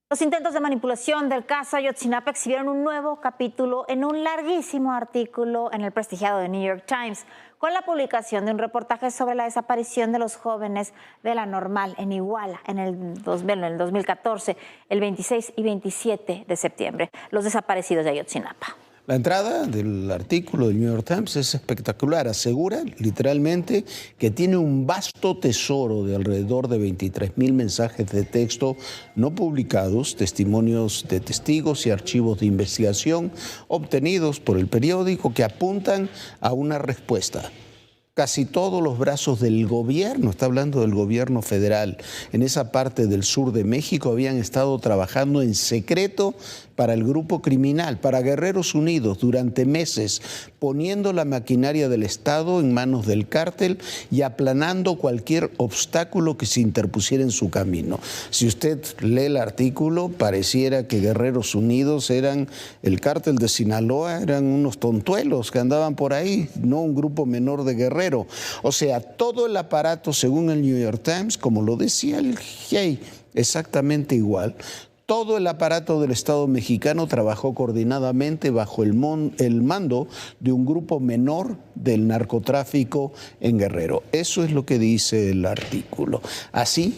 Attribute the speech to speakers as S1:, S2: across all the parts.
S1: Los intentos de manipulación del caso Ayotzinapa exhibieron un nuevo capítulo en un larguísimo artículo en el prestigiado The New York Times, con la publicación de un reportaje sobre la desaparición de los jóvenes de la Normal en Iguala en el 2014, el 26 y 27 de septiembre, los desaparecidos de Ayotzinapa.
S2: La entrada del artículo del New York Times es espectacular. Asegura literalmente que tiene un vasto tesoro de alrededor de 23,000 mensajes de texto no publicados, testimonios de testigos y archivos de investigación obtenidos por el periódico que apuntan a una respuesta. Casi todos los brazos del gobierno, está hablando del gobierno federal, en esa parte del sur de México habían estado trabajando en secreto para el grupo criminal, para Guerreros Unidos, durante meses, poniendo la maquinaria del Estado en manos del cártel y aplanando cualquier obstáculo que se interpusiera en su camino. Si usted lee el artículo, pareciera que Guerreros Unidos eran el cártel de Sinaloa, eran unos tontuelos que andaban por ahí, no un grupo menor de guerreros. O sea, todo el aparato, según el New York Times, como lo decía el GIEI, exactamente igual. Todo el aparato del Estado mexicano trabajó coordinadamente bajo el mando de un grupo menor del narcotráfico en Guerrero. Eso es lo que dice el artículo. Así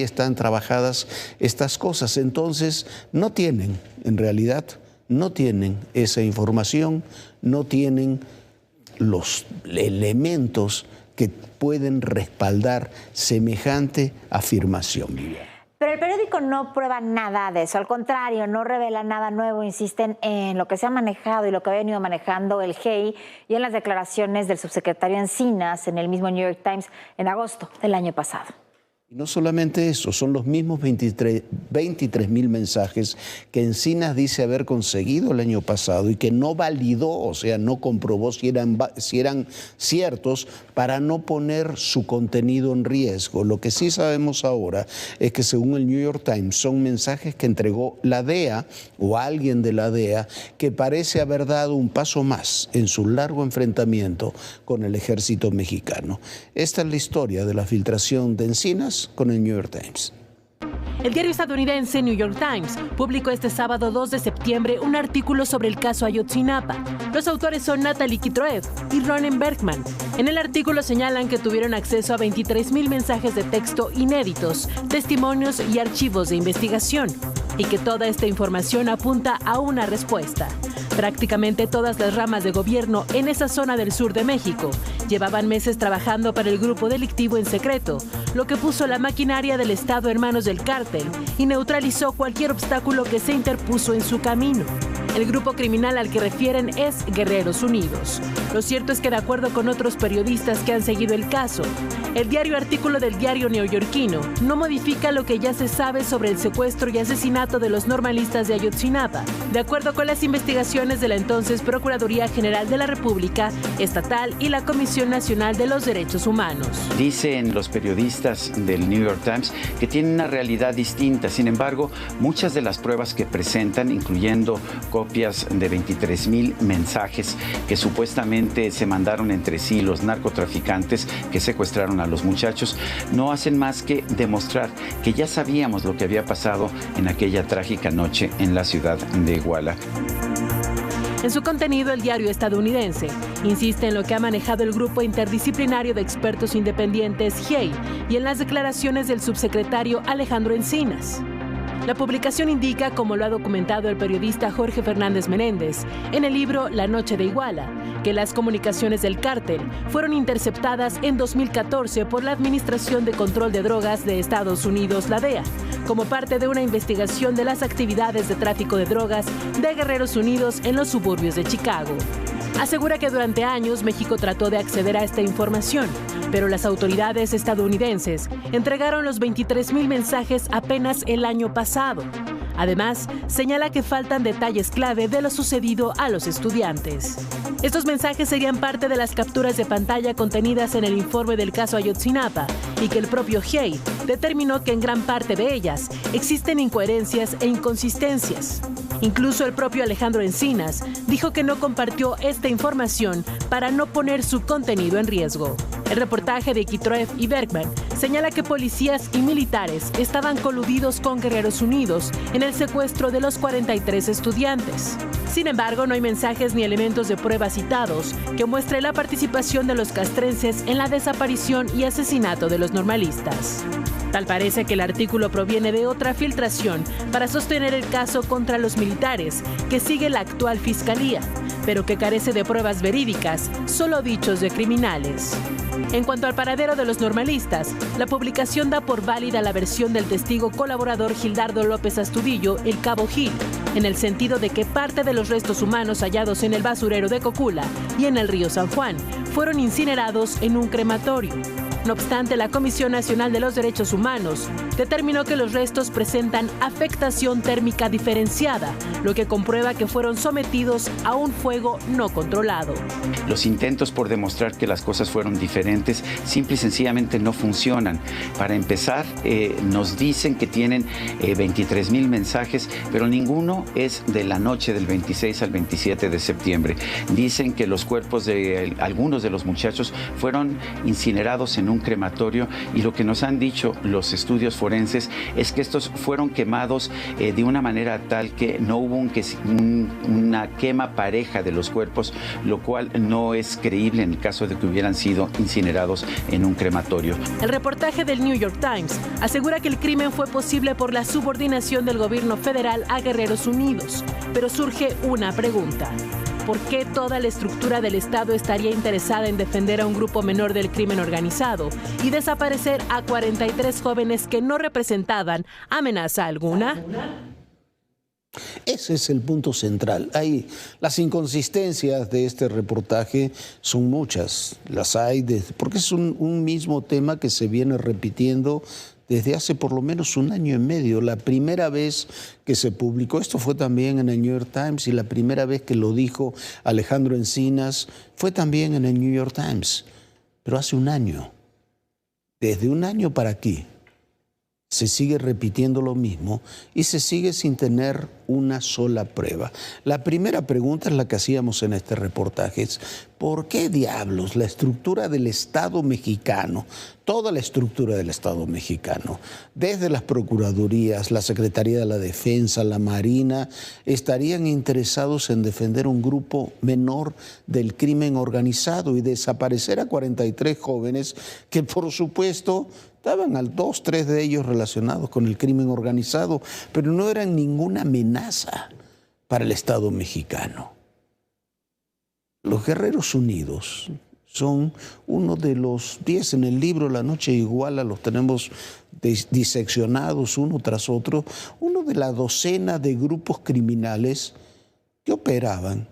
S2: están trabajadas estas cosas. Entonces, en realidad, no tienen esa información, no tienen los elementos que pueden respaldar semejante afirmación, Viviana.
S1: Pero el periódico no prueba nada de eso, al contrario, no revela nada nuevo, insisten en lo que se ha manejado y lo que ha venido manejando el GIEI y en las declaraciones del subsecretario Encinas en el mismo New York Times en agosto del año pasado.
S2: Y no solamente eso, son los mismos 23,000 mensajes que Encinas dice haber conseguido el año pasado y que no validó, o sea, no comprobó si eran ciertos para no poner su contenido en riesgo. Lo que sí sabemos ahora es que según el New York Times son mensajes que entregó la DEA o alguien de la DEA que parece haber dado un paso más en su largo enfrentamiento con el ejército mexicano. Esta es la historia de la filtración de Encinas con el New York Times.
S3: El diario estadounidense New York Times publicó este sábado 2 de septiembre un artículo sobre el caso Ayotzinapa. Los autores son Natalie Kitroev y Ronen Bergman. En el artículo señalan que tuvieron acceso a 23,000 mensajes de texto inéditos, testimonios y archivos de investigación, y que toda esta información apunta a una respuesta. Prácticamente todas las ramas de gobierno en esa zona del sur de México llevaban meses trabajando para el grupo delictivo en secreto, lo que puso la maquinaria del Estado en manos del cártel y neutralizó cualquier obstáculo que se interpuso en su camino. El grupo criminal al que refieren es Guerreros Unidos. Lo cierto es que, de acuerdo con otros periodistas que han seguido el caso, el diario artículo del diario neoyorquino no modifica lo que ya se sabe sobre el secuestro y asesinato de los normalistas de Ayotzinapa, de acuerdo con las investigaciones de la entonces Procuraduría General de la República Estatal y la Comisión Nacional de los Derechos Humanos.
S4: Dicen los periodistas del New York Times que tienen una realidad distinta. Sin embargo, muchas de las pruebas que presentan, incluyendo copias de 23,000 mensajes que supuestamente se mandaron entre sí los narcotraficantes que secuestraron a los muchachos, no hacen más que demostrar que ya sabíamos lo que había pasado en aquella trágica noche en la ciudad de Iguala.
S3: En su contenido, el diario estadounidense insiste en lo que ha manejado el grupo interdisciplinario de expertos independientes GIEI y en las declaraciones del subsecretario Alejandro Encinas. La publicación indica, como lo ha documentado el periodista Jorge Fernández Menéndez en el libro La Noche de Iguala, que las comunicaciones del cártel fueron interceptadas en 2014 por la Administración de Control de Drogas de Estados Unidos, la DEA, como parte de una investigación de las actividades de tráfico de drogas de Guerreros Unidos en los suburbios de Chicago. Asegura que durante años México trató de acceder a esta información, pero las autoridades estadounidenses entregaron los 23,000 mensajes apenas el año pasado. Además, señala que faltan detalles clave de lo sucedido a los estudiantes. Estos mensajes serían parte de las capturas de pantalla contenidas en el informe del caso Ayotzinapa y que el propio GIEI determinó que en gran parte de ellas existen incoherencias e inconsistencias. Incluso el propio Alejandro Encinas dijo que no compartió esta información para no poner su contenido en riesgo. El reportaje de Kitroev y Bergman señala que policías y militares estaban coludidos con Guerreros Unidos en el secuestro de los 43 estudiantes. Sin embargo, no hay mensajes ni elementos de prueba citados que muestren la participación de los castrenses en la desaparición y asesinato de los normalistas. Tal parece que el artículo proviene de otra filtración para sostener el caso contra los militares que sigue la actual fiscalía, pero que carece de pruebas verídicas, solo dichos de criminales. En cuanto al paradero de los normalistas, la publicación da por válida la versión del testigo colaborador Gildardo López Astudillo, el Cabo Gil, en el sentido de que parte de los restos humanos hallados en el basurero de Cocula y en el río San Juan fueron incinerados en un crematorio. No obstante, la Comisión Nacional de los Derechos Humanos determinó que los restos presentan afectación térmica diferenciada, lo que comprueba que fueron sometidos a un fuego no controlado.
S4: Los intentos por demostrar que las cosas fueron diferentes simple y sencillamente no funcionan. Para empezar, nos dicen que tienen 23,000 mensajes, pero ninguno es de la noche del 26 al 27 de septiembre. Dicen que los cuerpos de algunos de los muchachos fueron incinerados en un crematorio, y lo que nos han dicho los estudios forenses es que estos fueron quemados de una manera tal que no hubo una quema pareja de los cuerpos, lo cual no es creíble en el caso de que hubieran sido incinerados en un crematorio.
S3: El reportaje del New York Times asegura que el crimen fue posible por la subordinación del gobierno federal a Guerreros Unidos, pero surge una pregunta. ¿Por qué toda la estructura del Estado estaría interesada en defender a un grupo menor del crimen organizado y desaparecer a 43 jóvenes que no representaban amenaza alguna?
S2: Ese es el punto central. Las inconsistencias de este reportaje son muchas. Las hay porque es un mismo tema que se viene repitiendo desde hace por lo menos un año y medio. La primera vez que se publicó, esto fue también en el New York Times, y la primera vez que lo dijo Alejandro Encinas fue también en el New York Times, pero hace un año. Desde un año para aquí se sigue repitiendo lo mismo y se sigue sin tener una sola prueba. La primera pregunta es la que hacíamos en este reportaje, es ¿por qué diablos la estructura del Estado mexicano, toda la estructura del Estado mexicano, desde las procuradurías, la Secretaría de la Defensa, la Marina, estarían interesados en defender un grupo menor del crimen organizado y desaparecer a 43 jóvenes que, por supuesto, estaban al 2-3 de ellos relacionados con el crimen organizado, pero no eran ninguna amenaza para el Estado mexicano? Los Guerreros Unidos son uno de los 10 en el libro La Noche Iguala, los tenemos diseccionados uno tras otro, uno de la docena de grupos criminales que operan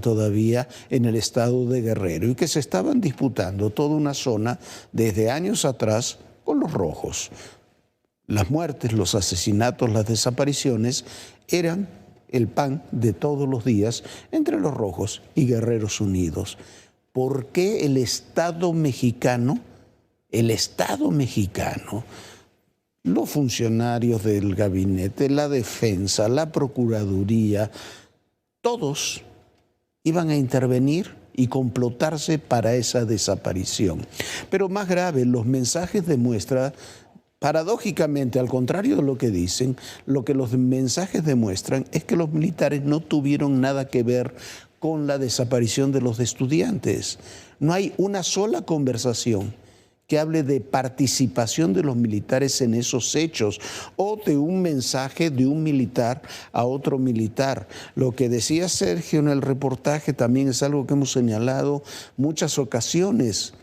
S2: todavía en el estado de Guerrero y que se estaban disputando toda una zona desde años atrás con los rojos. Las muertes, los asesinatos, las desapariciones eran el pan de todos los días entre los rojos y Guerreros Unidos. ¿Por qué el Estado mexicano, los funcionarios del gabinete, la defensa, la procuraduría, todos iban a intervenir y complotarse para esa desaparición? Pero más grave, los mensajes demuestran, paradójicamente, al contrario de lo que dicen, lo que los mensajes demuestran es que los militares no tuvieron nada que ver con la desaparición de los estudiantes. No hay una sola conversación que hable de participación de los militares en esos hechos o de un mensaje de un militar a otro militar. Lo que decía Sergio en el reportaje también es algo que hemos señalado muchas ocasiones.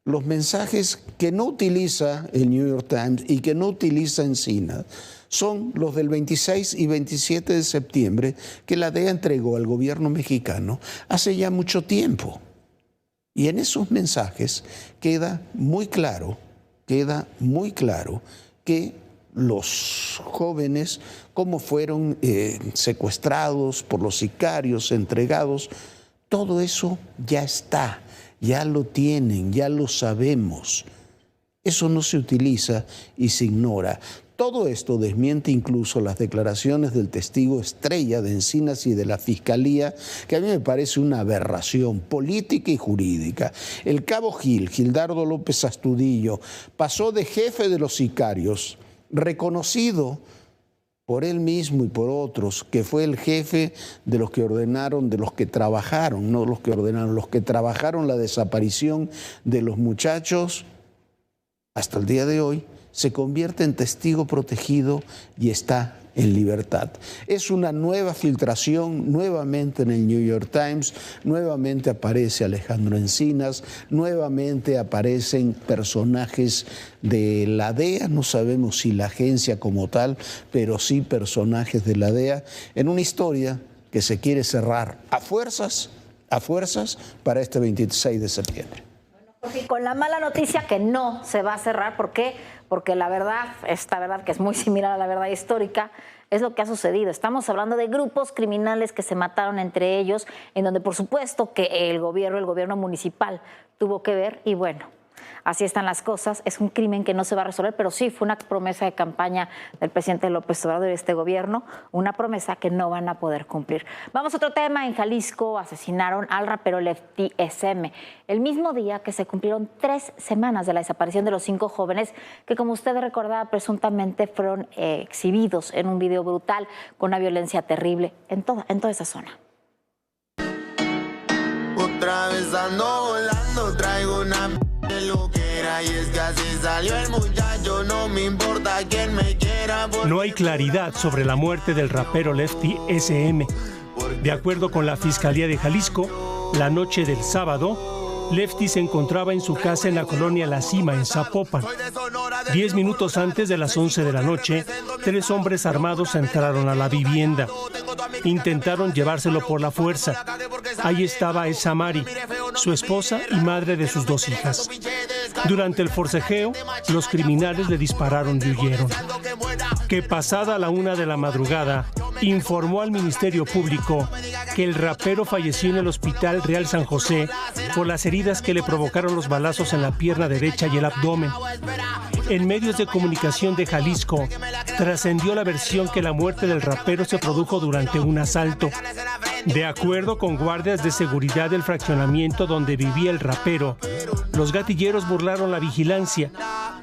S2: Los mensajes que no utiliza el New York Times y que no utiliza Encinas son los del 26 y 27 de septiembre que la DEA entregó al gobierno mexicano hace ya mucho tiempo. Y en esos mensajes queda muy claro que los jóvenes, cómo fueron secuestrados por los sicarios, entregados, todo eso ya está, ya lo tienen, ya lo sabemos. Eso no se utiliza y se ignora. Todo esto desmiente incluso las declaraciones del testigo estrella de Encinas y de la Fiscalía, que a mí me parece una aberración política y jurídica. El cabo Gildardo López Astudillo, pasó de jefe de los sicarios, reconocido por él mismo y por otros, que fue el jefe de los que ordenaron, de los que trabajaron, no los que ordenaron, los que trabajaron la desaparición de los muchachos, hasta el día de hoy, se convierte en testigo protegido y está en libertad. Es una nueva filtración, nuevamente en el New York Times, nuevamente aparece Alejandro Encinas, nuevamente aparecen personajes de la DEA, no sabemos si la agencia como tal, pero sí personajes de la DEA, en una historia que se quiere cerrar a fuerzas para este 26 de septiembre.
S1: Y con la mala noticia que no se va a cerrar, ¿por qué? Porque la verdad, esta verdad que es muy similar a la verdad histórica, es lo que ha sucedido. Estamos hablando de grupos criminales que se mataron entre ellos, en donde por supuesto que el gobierno municipal tuvo que ver y bueno, así están las cosas. Es un crimen que no se va a resolver, pero sí fue una promesa de campaña del presidente López Obrador y de este gobierno, una promesa que no van a poder cumplir. Vamos a otro tema. En Jalisco asesinaron al rapero Lefty SM, el mismo día que se cumplieron 3 semanas de la desaparición de los 5 jóvenes que, como usted recordaba, presuntamente fueron exhibidos en un video brutal con una violencia terrible en toda esa zona.
S5: Otra vez ando volando, traigo una loquera y es que así salió el muchacho, no me importa quién me quiera.
S6: No hay claridad sobre la muerte del rapero Lefty SM. De acuerdo con la Fiscalía de Jalisco, la noche del sábado, Lefty se encontraba en su casa en la colonia La Cima, en Zapopan. 10 minutos antes de las 11 de la noche, 3 hombres armados entraron a la vivienda. Intentaron llevárselo por la fuerza. Ahí estaba Esa Mari, su esposa y madre de sus 2 hijas. Durante el forcejeo, los criminales le dispararon y huyeron. Que pasada la 1 de la madrugada, informó al Ministerio Público que el rapero falleció en el Hospital Real San José por las heridas que le provocaron los balazos en la pierna derecha y el abdomen. En medios de comunicación de Jalisco, trascendió la versión que la muerte del rapero se produjo durante un asalto. De acuerdo con guardias de seguridad del fraccionamiento donde vivía el rapero, los gatilleros burlaron la vigilancia,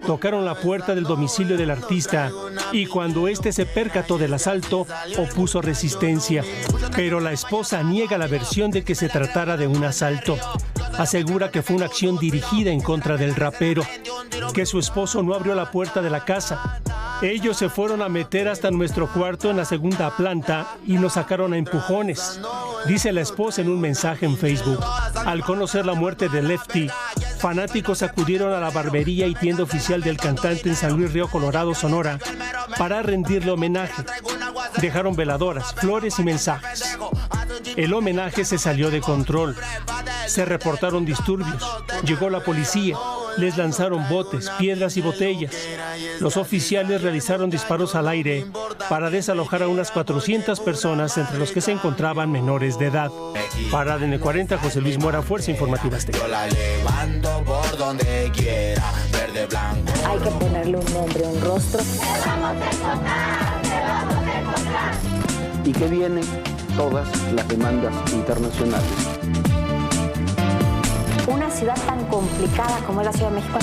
S6: tocaron la puerta del domicilio del artista y cuando éste se percató del asalto, opuso resistencia. Pero la esposa niega la versión de que se tratara de un asalto. Asegura que fue una acción dirigida en contra del rapero, que su esposo no abrió la puerta de la casa. Ellos se fueron a meter hasta nuestro cuarto en la 2ª planta y nos sacaron a empujones, dice la esposa en un mensaje en Facebook. Al conocer la muerte de Lefty, fanáticos acudieron a la barbería y tienda oficial del cantante en San Luis Río Colorado, Sonora, para rendirle homenaje. Dejaron veladoras, flores y mensajes. El homenaje se salió de control. Se reportaron disturbios. Llegó la policía. Les lanzaron botes, piedras y botellas. Los oficiales realizaron disparos al aire para desalojar a unas 400 personas, entre los que se encontraban menores de edad. Para ADN 40, José Luis Mora, Fuerza Informativa Azteca.
S1: Hay que ponerle un nombre, un rostro.
S2: Y que vienen todas las demandas internacionales.
S1: Una ciudad tan complicada como es la Ciudad de México.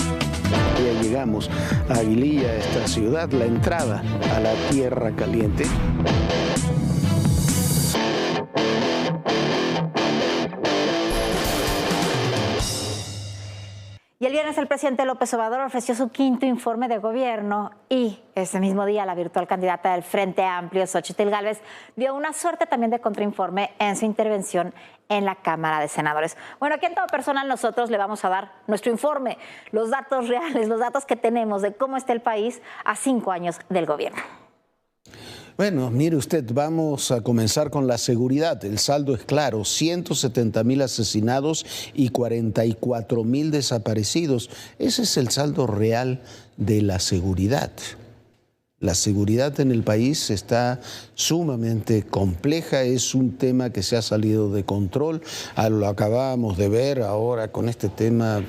S2: Ya llegamos a Aguililla, esta ciudad, la entrada a la Tierra Caliente.
S1: Y el viernes el presidente López Obrador ofreció su 5º informe de gobierno y ese mismo día la virtual candidata del Frente Amplio, Xóchitl Gálvez, dio una suerte también de contrainforme en su intervención en la Cámara de Senadores. Bueno, aquí en Todo Personal nosotros le vamos a dar nuestro informe, los datos reales, los datos que tenemos de cómo está el país a 5 años del gobierno.
S2: Bueno, mire usted, vamos a comenzar con la seguridad. El saldo es claro, 170,000 asesinados y 44,000 desaparecidos. Ese es el saldo real de la seguridad. La seguridad en el país está sumamente compleja, es un tema que se ha salido de control. Lo acabamos de ver ahora con este tema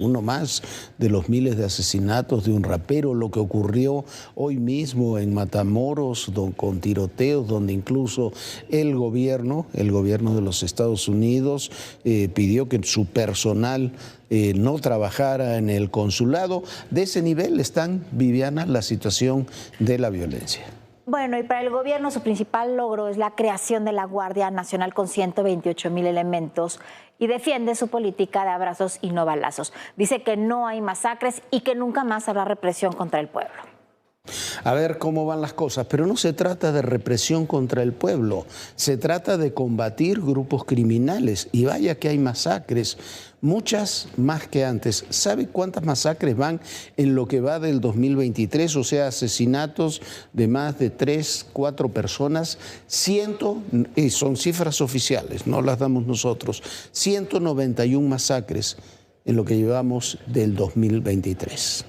S2: uno más de los miles de asesinatos de un rapero, lo que ocurrió hoy mismo en Matamoros con tiroteos, donde incluso el gobierno de los Estados Unidos pidió que su personal no trabajara en el consulado. De ese nivel están, Viviana, la situación de la violencia.
S1: Bueno, y para el gobierno su principal logro es la creación de la Guardia Nacional con 128,000 elementos y defiende su política de abrazos y no balazos. Dice que no hay masacres y que nunca más habrá represión contra el pueblo.
S2: A ver cómo van las cosas, pero no se trata de represión contra el pueblo, se trata de combatir grupos criminales y vaya que hay masacres, muchas más que antes. ¿Sabe cuántas masacres van en lo que va del 2023? O sea, asesinatos de más de 3, 4 personas, son cifras oficiales, no las damos nosotros, 191 masacres en lo que llevamos del 2023.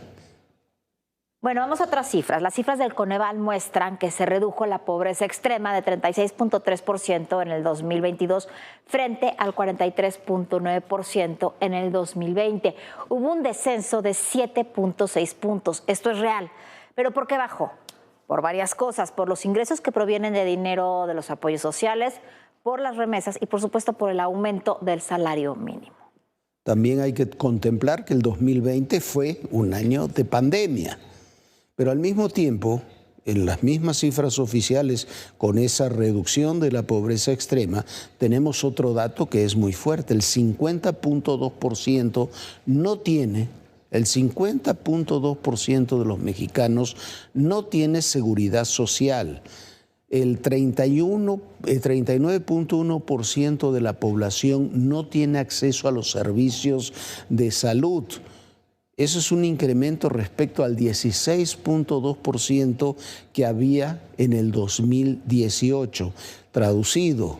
S1: Bueno, vamos a otras cifras. Las cifras del Coneval muestran que se redujo la pobreza extrema de 36.3% en el 2022 frente al 43.9% en el 2020. Hubo un descenso de 7.6 puntos. Esto es real. ¿Pero por qué bajó? Por varias cosas. Por los ingresos que provienen de dinero de los apoyos sociales, por las remesas y, por supuesto, por el aumento del salario mínimo.
S2: También hay que contemplar que el 2020 fue un año de pandemia. Pero al mismo tiempo, en las mismas cifras oficiales, con esa reducción de la pobreza extrema, tenemos otro dato que es muy fuerte. El 50.2% no tiene, el 50.2% de los mexicanos no tiene seguridad social. El 39.1% de la población no tiene acceso a los servicios de salud. Eso es un incremento respecto al 16.2% que había en el 2018. Traducido,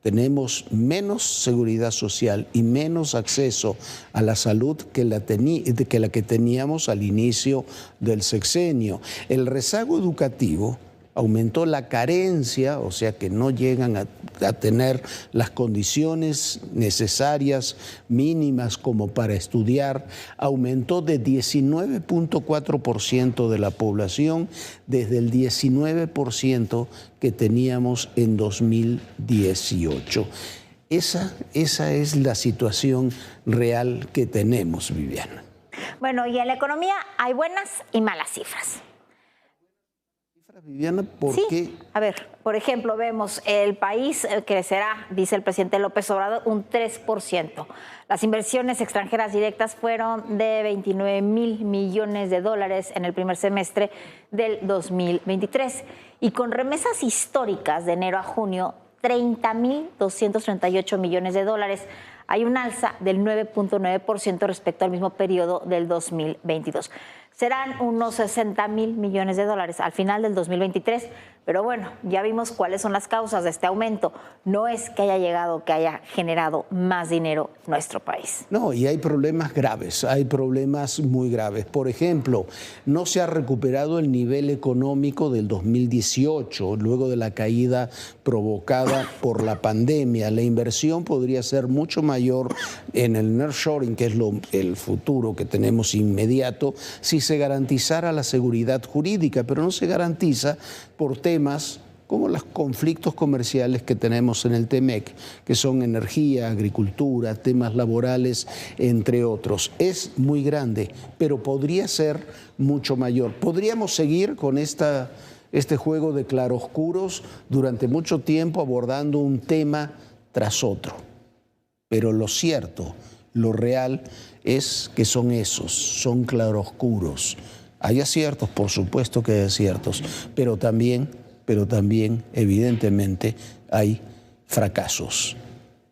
S2: tenemos menos seguridad social y menos acceso a la salud que la que teníamos al inicio del sexenio. El rezago educativo aumentó la carencia, o sea que no llegan a tener las condiciones necesarias, mínimas como para estudiar, aumentó de 19.4% de la población desde el 19% que teníamos en 2018. Esa es la situación real que tenemos, Viviana.
S1: Bueno, y en la economía hay buenas y malas cifras.
S2: Viviana, ¿por qué?
S1: A ver, por ejemplo, vemos el país crecerá, dice el presidente López Obrador, un 3%. Las inversiones extranjeras directas fueron de 29,000 millones de dólares en el primer semestre del 2023 y con remesas históricas de enero a junio, 30,238 millones de dólares. Hay un alza del 9.9% respecto al mismo periodo del 2022. Serán unos 60,000 millones de dólares al final del 2023, pero bueno, ya vimos cuáles son las causas de este aumento. No es que haya generado más dinero nuestro país.
S2: No, y hay problemas graves, hay problemas muy graves. Por ejemplo, no se ha recuperado el nivel económico del 2018, luego de la caída provocada por la pandemia. La inversión podría ser mucho mayor en el nearshoring, que es el futuro que tenemos inmediato, si se garantizara la seguridad jurídica, pero no se garantiza por temas como los conflictos comerciales que tenemos en el TEMEC, que son energía, agricultura, temas laborales, entre otros. Es muy grande, pero podría ser mucho mayor. Podríamos seguir con este juego de claroscuros durante mucho tiempo abordando un tema tras otro. Pero lo cierto, lo real, es que son claroscuros. Hay aciertos, por supuesto que hay aciertos, pero también evidentemente hay fracasos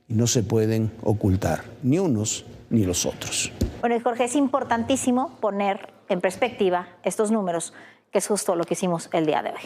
S2: y no se pueden ocultar ni unos ni los otros.
S1: Bueno, Jorge, es importantísimo poner en perspectiva estos números, que es justo lo que hicimos el día de hoy.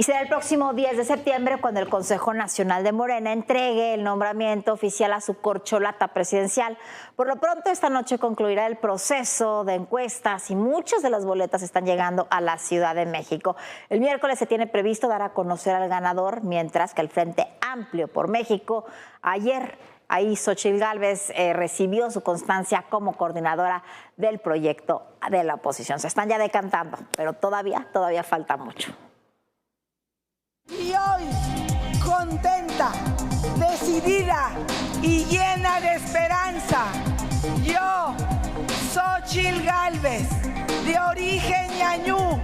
S1: Y será el próximo 10 de septiembre cuando el Consejo Nacional de Morena entregue el nombramiento oficial a su corcholata presidencial. Por lo pronto, esta noche concluirá el proceso de encuestas y muchas de las boletas están llegando a la Ciudad de México. El miércoles se tiene previsto dar a conocer al ganador, mientras que el Frente Amplio por México, ayer ahí Xóchitl Gálvez recibió su constancia como coordinadora del proyecto de la oposición. Se están ya decantando, pero todavía falta mucho.
S7: Y hoy, contenta, decidida y llena de esperanza, yo, Xóchitl Gálvez, de origen ñañú,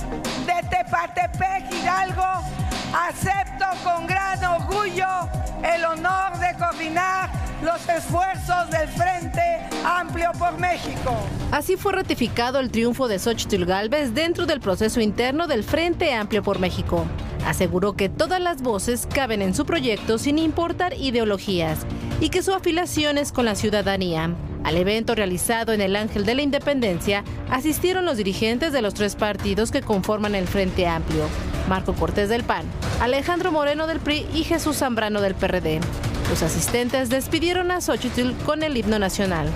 S7: de Tepatepec, Hidalgo, acepto con gran orgullo el honor de coordinar los esfuerzos del Frente Amplio por México.
S8: Así fue ratificado el triunfo de Xóchitl Gálvez dentro del proceso interno del Frente Amplio por México. Aseguró que todas las voces caben en su proyecto sin importar ideologías y que su afiliación es con la ciudadanía. Al evento realizado en el Ángel de la Independencia asistieron los dirigentes de los 3 partidos que conforman el Frente Amplio: Marco Cortés del PAN, Alejandro Moreno del PRI y Jesús Zambrano del PRD. Los asistentes despidieron a Xóchitl con el himno nacional.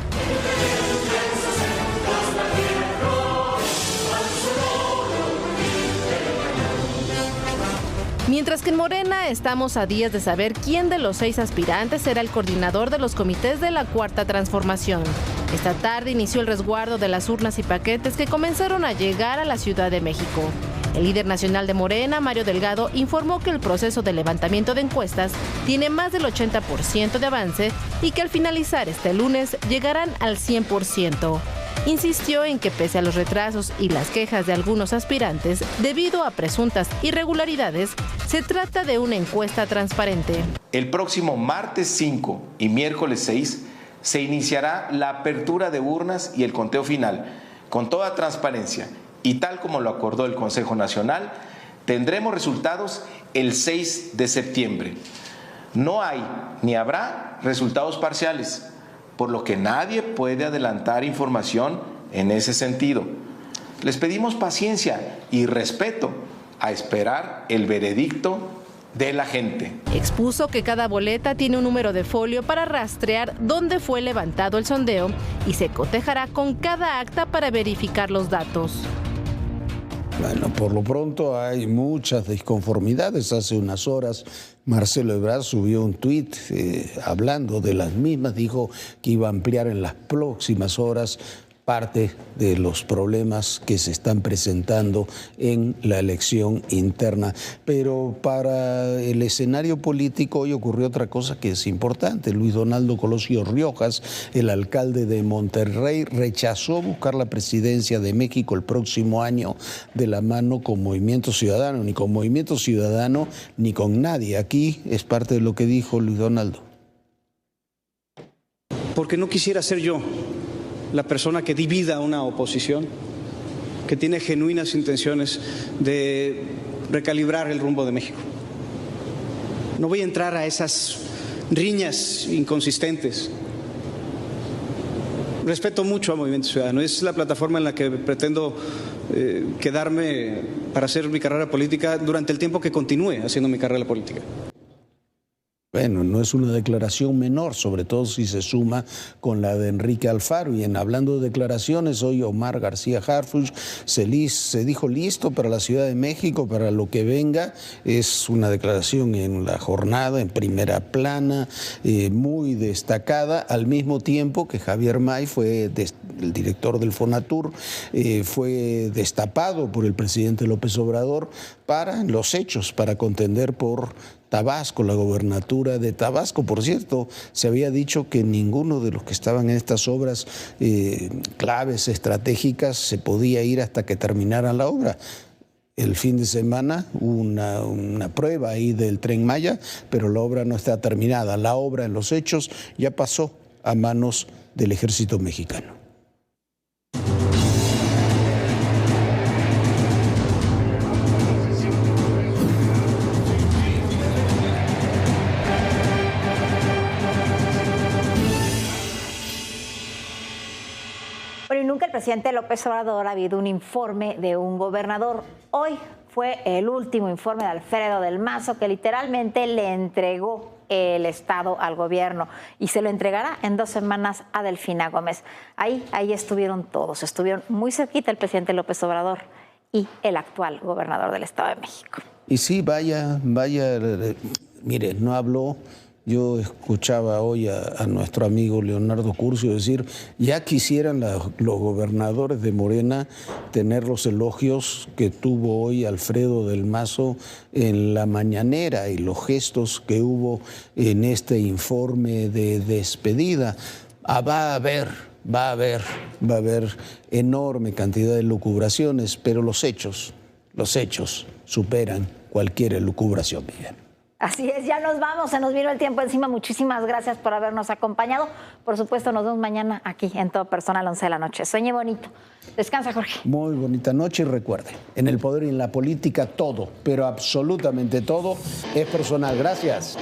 S8: Mientras que en Morena estamos a días de saber quién de los 6 aspirantes será el coordinador de los comités de la Cuarta Transformación. Esta tarde inició el resguardo de las urnas y paquetes que comenzaron a llegar a la Ciudad de México. El líder nacional de Morena, Mario Delgado, informó que el proceso de levantamiento de encuestas tiene más del 80% de avance y que al finalizar este lunes llegarán al 100%. Insistió en que pese a los retrasos y las quejas de algunos aspirantes debido a presuntas irregularidades, se trata de una encuesta transparente.
S9: El próximo martes 5 y miércoles 6 se iniciará la apertura de urnas y el conteo final con toda transparencia y tal como lo acordó el Consejo Nacional, tendremos resultados el 6 de septiembre. No hay ni habrá resultados parciales, por lo que nadie puede adelantar información en ese sentido. Les pedimos paciencia y respeto a esperar el veredicto de la gente.
S8: Expuso que cada boleta tiene un número de folio para rastrear dónde fue levantado el sondeo y se cotejará con cada acta para verificar los datos.
S2: Bueno, por lo pronto hay muchas disconformidades. Hace unas horas Marcelo Ebrard subió un tuit hablando de las mismas, dijo que iba a ampliar en las próximas horas parte de los problemas que se están presentando en la elección interna. Pero para el escenario político hoy ocurrió otra cosa que es importante. Luis Donaldo Colosio Riojas, el alcalde de Monterrey, rechazó buscar la presidencia de México el próximo año de la mano con Movimiento Ciudadano, ni con Movimiento Ciudadano ni con nadie. Aquí es parte de lo que dijo Luis Donaldo.
S10: Porque no quisiera ser yo la persona que divida una oposición, que tiene genuinas intenciones de recalibrar el rumbo de México. No voy a entrar a esas riñas inconsistentes. Respeto mucho a Movimiento Ciudadano, es la plataforma en la que pretendo quedarme para hacer mi carrera política durante el tiempo que continúe haciendo mi carrera política.
S2: Bueno, no es una declaración menor, sobre todo si se suma con la de Enrique Alfaro. Y hablando de declaraciones, hoy Omar García Harfuch se dijo listo para la Ciudad de México, para lo que venga. Es una declaración en la jornada, en primera plana, muy destacada, al mismo tiempo que Javier May, el director del Fonatur, fue destapado por el presidente López Obrador para los hechos, para contender por Tabasco, la gobernatura de Tabasco. Por cierto, se había dicho que ninguno de los que estaban en estas obras claves, estratégicas, se podía ir hasta que terminaran la obra. El fin de semana hubo una prueba ahí del Tren Maya, pero la obra no está terminada. La obra en los hechos ya pasó a manos del Ejército Mexicano.
S1: Bueno, y nunca el presidente López Obrador ha habido un informe de un gobernador. Hoy fue el último informe de Alfredo del Mazo, que literalmente le entregó el Estado al gobierno y se lo entregará en 2 semanas a Delfina Gómez. Ahí estuvieron todos, estuvieron muy cerquita el presidente López Obrador y el actual gobernador del Estado de México.
S2: Y sí, vaya, mire, no habló. Yo escuchaba hoy a nuestro amigo Leonardo Curcio decir, ya quisieran los gobernadores de Morena tener los elogios que tuvo hoy Alfredo del Mazo en la mañanera y los gestos que hubo en este informe de despedida. Va a haber enorme cantidad de lucubraciones, pero los hechos superan cualquier elucubración, Miguel.
S1: Así es, ya nos vamos, se nos vino el tiempo encima. Muchísimas gracias por habernos acompañado. Por supuesto, nos vemos mañana aquí en Todo Personal, 11 de la noche. Sueñe bonito. Descansa, Jorge.
S2: Muy bonita noche y recuerde, en el poder y en la política todo, pero absolutamente todo es personal. Gracias.